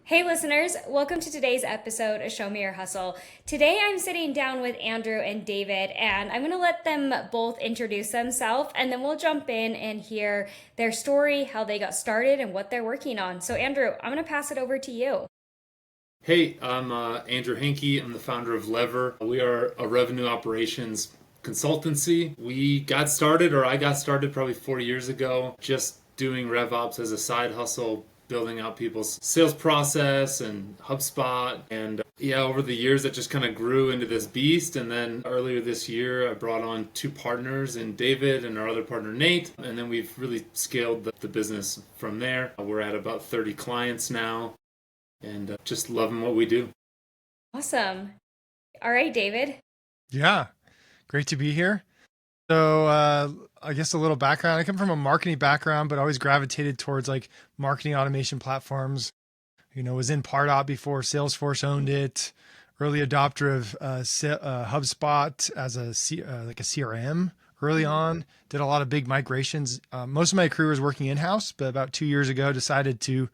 Hey listeners, welcome to today's episode of Show Me Your Hustle. Today I'm sitting down with Andrew and David, and I'm going to let them both introduce themselves, and then we'll jump in and hear their story, how they got started, and what they're working on. So Andrew, I'm going to pass it over to you. Hey, I'm Andrew Henke. I'm the founder of Lever. We are a revenue operations consultancy. I got started probably 4 years ago, just doing RevOps as a side hustle, building out people's sales process and HubSpot. And over the years that just kind of grew into this beast. And then earlier this year, I brought on 2 partners in David and our other partner, Nate. And then we've really scaled the business from there. We're at about 30 clients now and just loving what we do. Awesome. All right, David. Yeah, great to be here. So I guess a little background. I come from a marketing background, but always gravitated towards like marketing automation platforms. Was in Pardot before Salesforce owned it. Early adopter of HubSpot as a CRM early on. Did a lot of big migrations. Most of my career was working in-house, but about 2 years ago decided to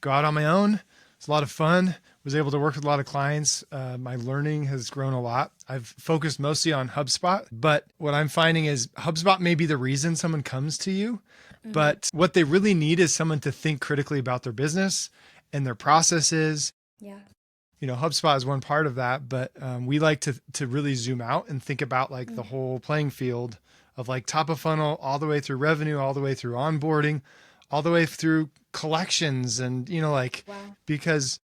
go out on my own. It's a lot of fun. Was able to work with a lot of clients. My learning has grown a lot. I've focused mostly on HubSpot, but what I'm finding is HubSpot may be the reason someone comes to you, but what they really need is someone to think critically about their business and their processes. Yeah. HubSpot is one part of that, but we like to really zoom out and think about like the whole playing field of like top of funnel, all the way through revenue, all the way through onboarding, all the way through collections and, because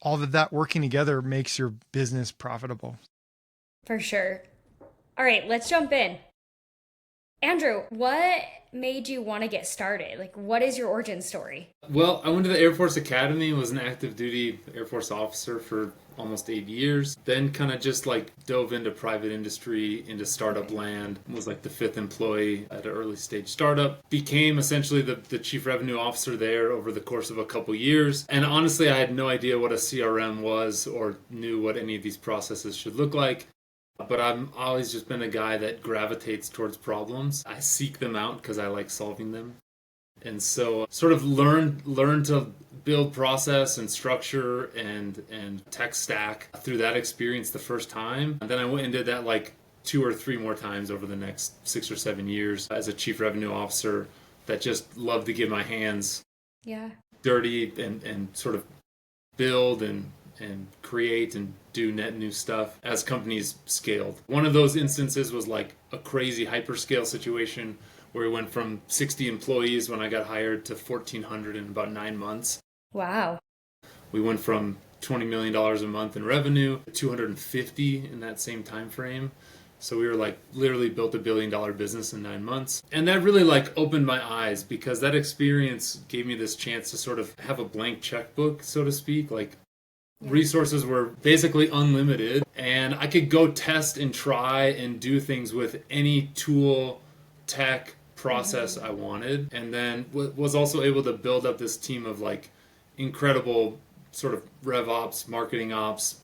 all of that working together makes your business profitable. For sure. All right, let's jump in. Andrew, what made you want to get started? Like, what is your origin story? Well, I went to the Air Force Academy, was an active duty Air Force officer for almost 8 years. Then kind of just like dove into private industry, into startup land, was like the 5th employee at an early stage startup. Became essentially the chief revenue officer there over the course of a couple years. And honestly, I had no idea what a CRM was or knew what any of these processes should look like. But I've always just been a guy that gravitates towards problems. I seek them out because I like solving them. And so sort of learn to build process and structure and tech stack through that experience the first time. And then I went and did that like 2 or 3 more times over the next 6 or 7 years as a chief revenue officer that just loved to get my hands dirty and sort of build and create and do net new stuff as companies scaled. One of those instances was like a crazy hyperscale situation where we went from 60 employees when I got hired to 1,400 in about 9 months. Wow. We went from $20 million a month in revenue to 250 in that same time frame. So we were like literally built $1 billion business in 9 months. And that really like opened my eyes because that experience gave me this chance to sort of have a blank checkbook, so to speak. Like resources were basically unlimited and I could go test and try and do things with any tool, tech, process I wanted. And then was also able to build up this team of like incredible sort of RevOps, marketing ops,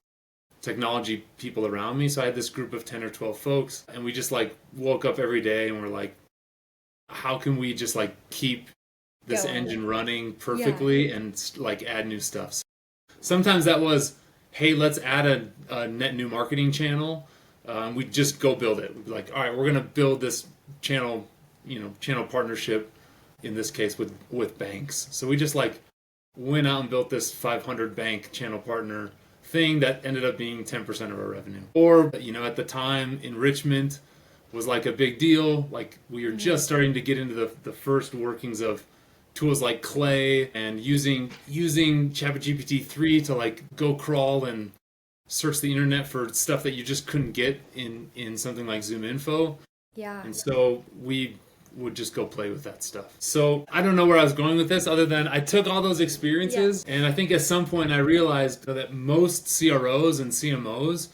technology people around me. So I had this group of 10 or 12 folks and we just like woke up every day and we're like, how can we just like keep this engine running perfectly and like add new stuff? Sometimes that was, hey, let's add a net new marketing channel. We'd just go build it. We'd be like, all right, we're going to build this channel partnership, in this case with banks. So we just like went out and built this 500 bank channel partner thing that ended up being 10% of our revenue. Or, at the time, enrichment was like a big deal. Like we were just starting to get into the first workings of tools like Clay and using ChatGPT 3 to like go crawl and search the internet for stuff that you just couldn't get in something like Zoom Info. Yeah. And so we would just go play with that stuff. So I don't know where I was going with this other than I took all those experiences and I think at some point I realized that most CROs and CMOs,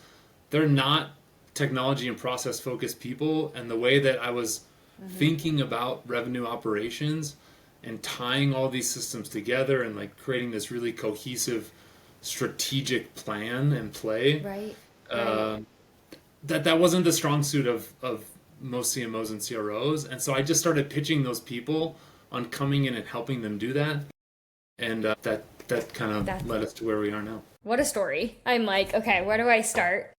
they're not technology and process focused people. And the way that I was thinking about revenue operations and tying all these systems together and like creating this really cohesive strategic plan and play, right. that wasn't the strong suit of most CMOs and CROs. And so I just started pitching those people on coming in and helping them do that. And that kind of led us to where we are now. What a story. I'm like, okay, where do I start?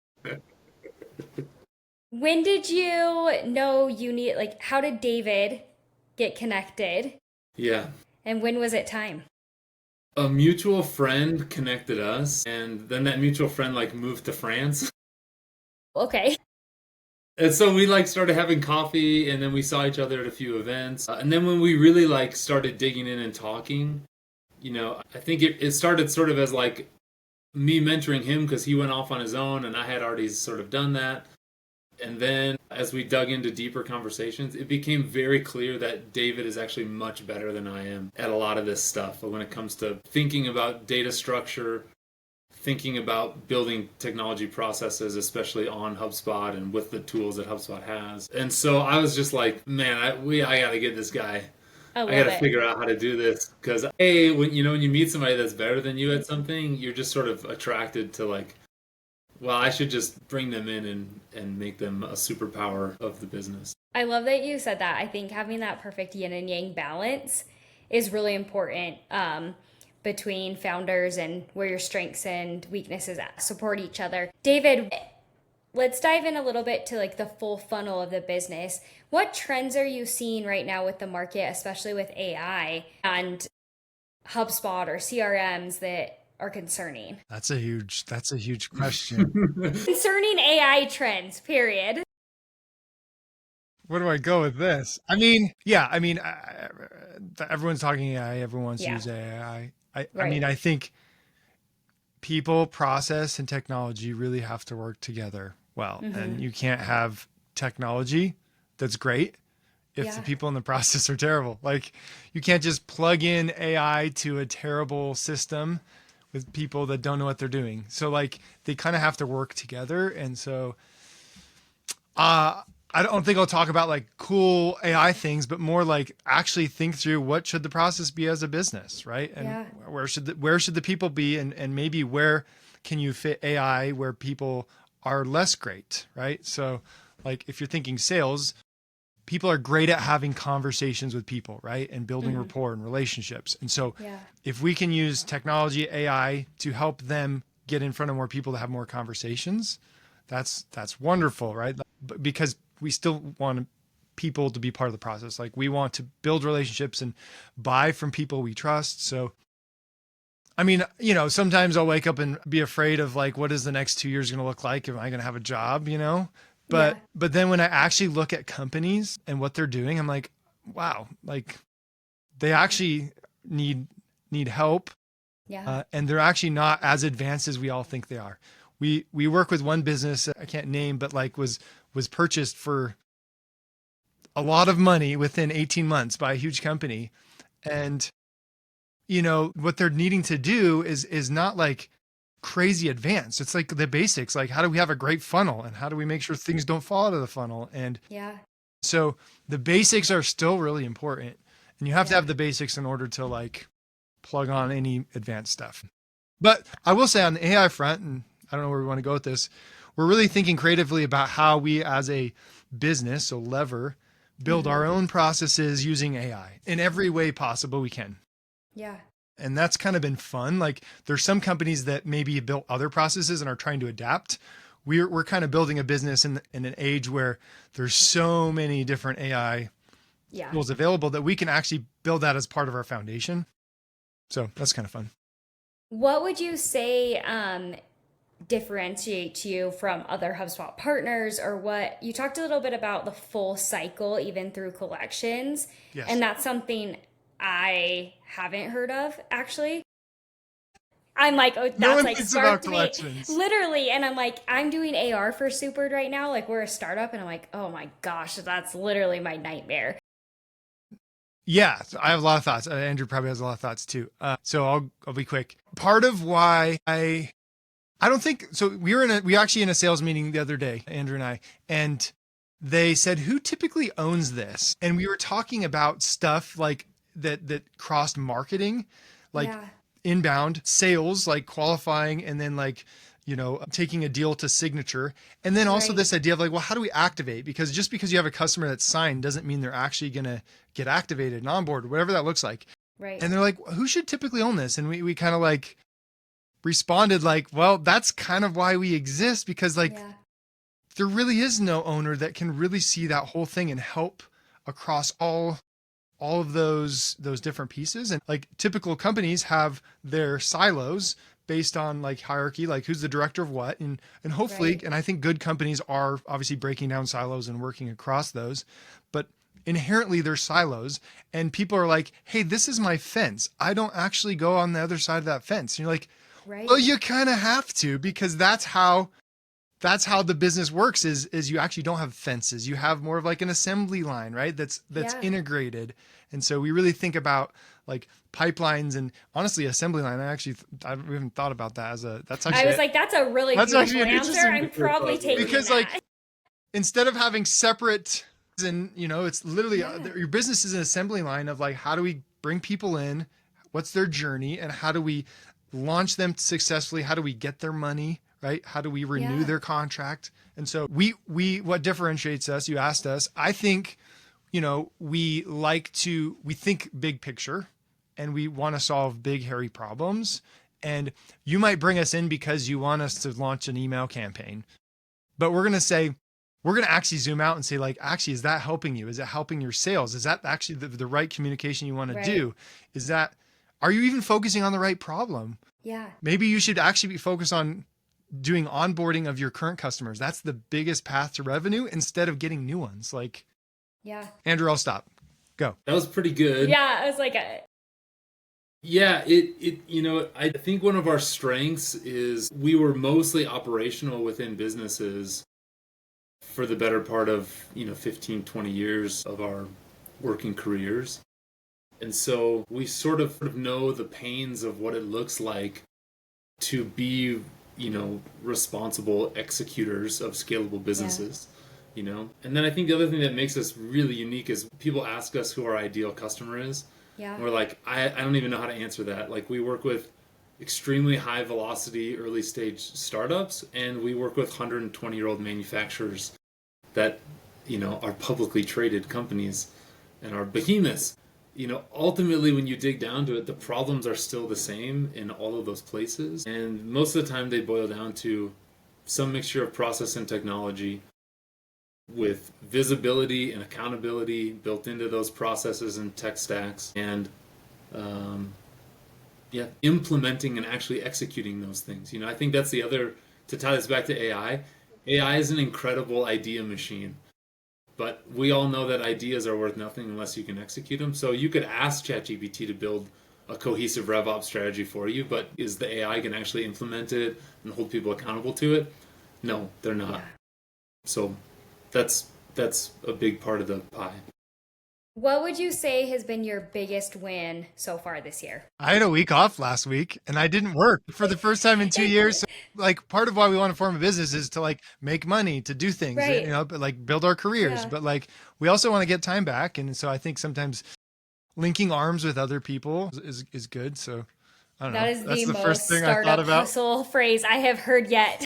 When did you know you need, like, how did David get connected? Yeah. And when was it time? A mutual friend connected us, and then that mutual friend like moved to France. Okay. And so we like started having coffee, and then we saw each other at a few events. And then when we really like started digging in and talking, I think it started sort of as like me mentoring him because he went off on his own and I had already sort of done that. And then as we dug into deeper conversations, it became very clear that David is actually much better than I am at a lot of this stuff. But when it comes to thinking about data structure, thinking about building technology processes, especially on HubSpot and with the tools that HubSpot has. And so I was just like, man, I got to get this guy. I got to figure out how to do this. Because when you meet somebody that's better than you at something, you're just sort of attracted to like, well, I should just bring them in and make them a superpower of the business. I love that you said that. I think having that perfect yin and yang balance is really important between founders and where your strengths and weaknesses support each other. David, let's dive in a little bit to like the full funnel of the business. What trends are you seeing right now with the market, especially with AI and HubSpot or CRMs that are concerning? That's a huge question. Concerning AI trends, period. Where do I go with this? Everyone's talking AI. Everyone wants to use AI. I think people, process, and technology really have to work together well. Mm-hmm. And you can't have technology that's great if the people in the process are terrible. Like, you can't just plug in AI to a terrible system with people that don't know what they're doing. So like they kind of have to work together. And so I don't think I'll talk about like cool AI things, but more like actually think through what should the process be as a business, right? And where should the people be, and maybe where can you fit AI where people are less great, right? So like if you're thinking sales, people are great at having conversations with people, right? And building rapport and relationships. And so if we can use technology, AI to help them get in front of more people to have more conversations, that's wonderful, right? Because we still want people to be part of the process. Like we want to build relationships and buy from people we trust. So, sometimes I'll wake up and be afraid of like, what is the next 2 years going to look like? Am I going to have a job, But then when I actually look at companies and what they're doing, I'm like, wow, like they actually need help. Yeah. And they're actually not as advanced as we all think they are. We work with one business I can't name, but like was purchased for a lot of money within 18 months by a huge company. And what they're needing to do is not like crazy advanced. It's like the basics, like how do we have a great funnel and how do we make sure things don't fall out of the funnel? And so the basics are still really important, and you have to have the basics in order to like plug on any advanced stuff. But I will say on the AI front, and I don't know where we want to go with this, we're really thinking creatively about how we as a business, so Lever, build our own processes using AI in every way possible we can. Yeah. And that's kind of been fun. Like there's some companies that maybe built other processes and are trying to adapt. We're kind of building a business in an age where there's so many different AI tools available that we can actually build that as part of our foundation. So that's kind of fun. What would you say differentiates you from other HubSpot partners, or what you talked a little bit about the full cycle, even through collections. Yes. And that's something I haven't heard of, actually. I'm like, oh, that's like sparked me. Literally. And I'm like, I'm doing AR for Supered right now. Like we're a startup, and I'm like, oh my gosh, that's literally my nightmare. Yeah, I have a lot of thoughts. Andrew probably has a lot of thoughts too. So I'll be quick. Part of why I don't think so. We were actually in a sales meeting the other day, Andrew and I, and they said, who typically owns this? And we were talking about stuff like that crossed marketing, like inbound sales, like qualifying, and then like taking a deal to signature. And then also Right. this idea of like, well, how do we activate? Because just because you have a customer that's signed doesn't mean they're actually going to get activated and onboard, whatever that looks like. Right. And they're like, who should typically own this? And we kind of like responded like, well, that's kind of why we exist, because like Yeah. there really is no owner that can really see that whole thing and help across all of those different pieces. And like typical companies have their silos based on like hierarchy, like who's the director of what, and hopefully, Right. and I think good companies are obviously breaking down silos and working across those, but inherently there's silos, and people are like, hey, this is my fence, I don't actually go on the other side of that fence. And you're like, Right. well, you kind of have to, because that's how the business works, is you actually don't have fences. You have more of like an assembly line, right? That's Yeah. integrated. And so we really think about like pipelines, and honestly, assembly line. I haven't thought about that that's actually, I was like, that's a really that's beautiful actually an answer. interesting, I'm probably taking because that. like instead of having separate, and it's literally Yeah. your business is an assembly line of like, how do we bring people in? What's their journey? And how do we launch them successfully? How do we get their money? Right? How do we renew Yeah. their contract? And so we what differentiates us, you asked us, I think, we think big picture, and we want to solve big, hairy problems. And you might bring us in because you want us to launch an email campaign, but we're going to actually zoom out and say like, actually, is that helping you? Is it helping your sales? Is that actually the right communication you want to Right. do? Are you even focusing on the right problem? Yeah. Maybe you should actually be focused on doing onboarding of your current customers. That's the biggest path to revenue, instead of getting new ones. Like, Yeah. Andrew, I'll stop. Go. That was pretty good. Yeah. I was like, Yeah, I think one of our strengths is we were mostly operational within businesses for the better part of, 15, 20 years of our working careers. And so we sort of know the pains of what it looks like to be, responsible executors of scalable businesses. And then I think the other thing that makes us really unique is people ask us who our ideal customer is. yeah. And we're like, I don't even know how to answer that. Like, we work with extremely high velocity early stage startups, and we work with 120-year-old manufacturers that, are publicly traded companies and are behemoths. Ultimately, when you dig down to it, the problems are still the same in all of those places. And most of the time they boil down to some mixture of process and technology, with visibility and accountability built into those processes and tech stacks, and implementing and actually executing those things. I think that's the other, to tie this back to AI. AI is an incredible idea machine, but we all know that ideas are worth nothing unless you can execute them. So you could ask ChatGPT to build a cohesive RevOps strategy for you, but is the AI going to actually implement it and hold people accountable to it? No, they're not. Yeah. So that's a big part of the pie. What would you say has been your biggest win so far this year? I had a week off last week, and I didn't work for the first time in 2 years. So, like, part of why we want to form a business is to like make money, to do things, Right. but like build our careers. Yeah. But like, we also want to get time back. And so I think sometimes linking arms with other people is good. So I don't know. That is That's the first most thing I thought startup about. hustle phrase I have heard yet.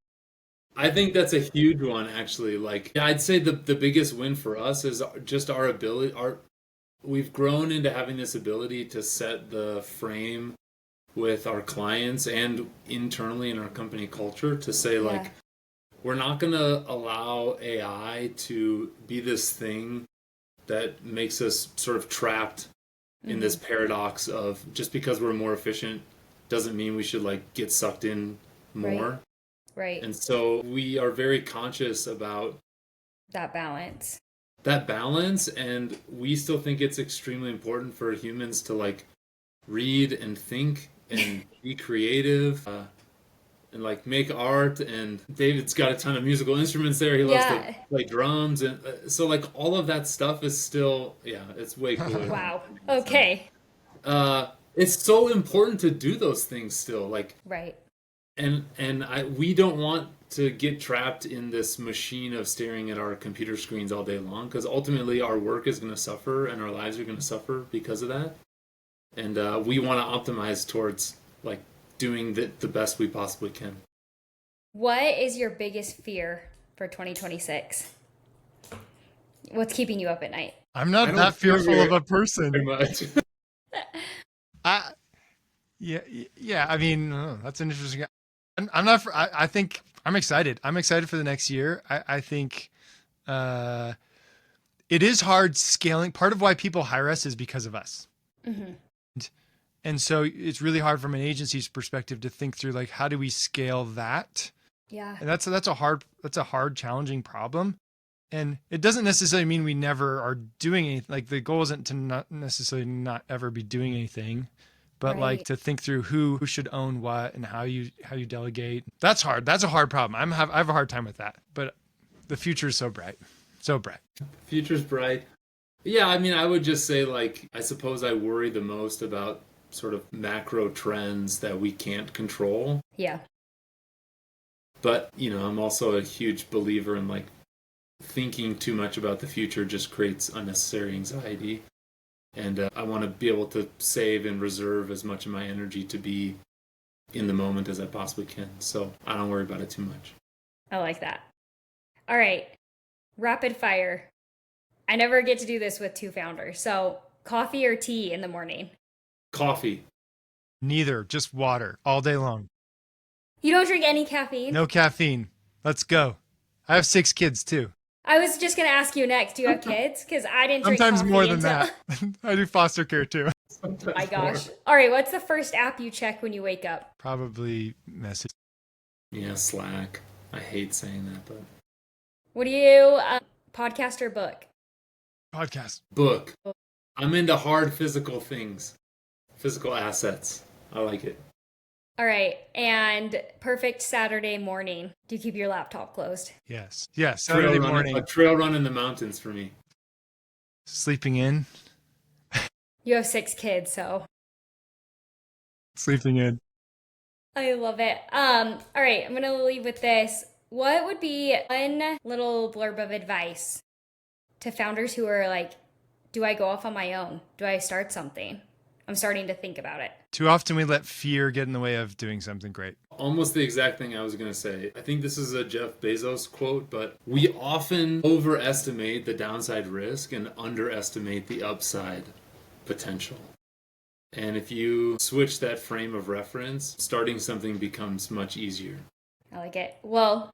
I think that's a huge one, actually. Like, I'd say the biggest win for us is just our ability. We've grown into having this ability to set the frame with our clients and internally in our company culture to say, like, we're not going to allow AI to be this thing that makes us sort of trapped in this paradox of just because we're more efficient doesn't mean we should like get sucked in more. Right. And so we are very conscious about that balance. And we still think it's extremely important for humans to like read and think and be creative and like make art. And David's got a ton of musical instruments there. He loves to play drums, and so like all of that stuff is still it's way cooler. Wow. Okay. It's so important to do those things still, like right. And we don't want to get trapped in this machine of staring at our computer screens all day long, because ultimately our work is going to suffer and our lives are going to suffer because of that. And we want to optimize towards like doing the best we possibly can. What is your biggest fear for 2026? What's keeping you up at night? I'm I not don't that fear fearful of a person. very much. I yeah. I mean, that's an interesting. I'm not. I think I'm excited. I'm excited for the next year. I think it is hard scaling. Part of why people hire us is because of us. Mm-hmm. And so it's really hard from an agency's perspective to think through like how do we scale that? Yeah. And that's a hard, challenging problem. And it doesn't necessarily mean we never are doing anything. Like the goal isn't to not necessarily not ever be doing anything, but like Right. to think through who should own what and how you delegate. That's hard. That's a hard problem. I have a hard time with that. But the future is so bright, so bright. Future's bright. Yeah, I mean, I would just say, like, I suppose I worry the most about sort of macro trends that we can't control. Yeah. But, I'm also a huge believer in, like, thinking too much about the future just creates unnecessary anxiety. And I want to be able to save and reserve as much of my energy to be in the moment as I possibly can. So I don't worry about it too much. I like that. All right. Rapid fire. I never get to do this with two founders. So coffee or tea in the morning? Coffee. Neither, just water all day long. You don't drink any caffeine? No caffeine. Let's go. I have 6 kids too. I was just going to ask you next. Do you have kids? Because I didn't drink Sometimes coffee more than until... that. I do foster care too. Oh my gosh. All right. What's the first app you check when you wake up? Probably message. Yeah, Slack. I hate saying that, but What do you, podcast or book? Podcast. book. I'm into hard physical things, physical assets. I like it. All right. And perfect Saturday morning. Do you keep your laptop closed? Yes. Yes. Saturday morning. A trail run in the mountains for me. Sleeping in. You have 6 kids, so Sleeping in. I love it. All right. I'm going to leave with this. What would be one little blurb of advice to founders who are like, do I go off on my own? Do I start something? I'm starting to think about it. Too often we let fear get in the way of doing something great. Almost the exact thing I was going to say. I think this is a Jeff Bezos quote, but we often overestimate the downside risk and underestimate the upside potential. And if you switch that frame of reference, starting something becomes much easier. I like it. Well,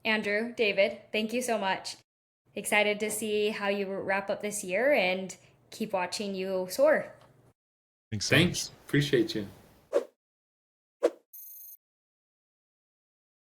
Andrew, David, thank you so much. Excited to see how you wrap up this year and keep watching you soar. Thanks so much. Thanks. Appreciate you.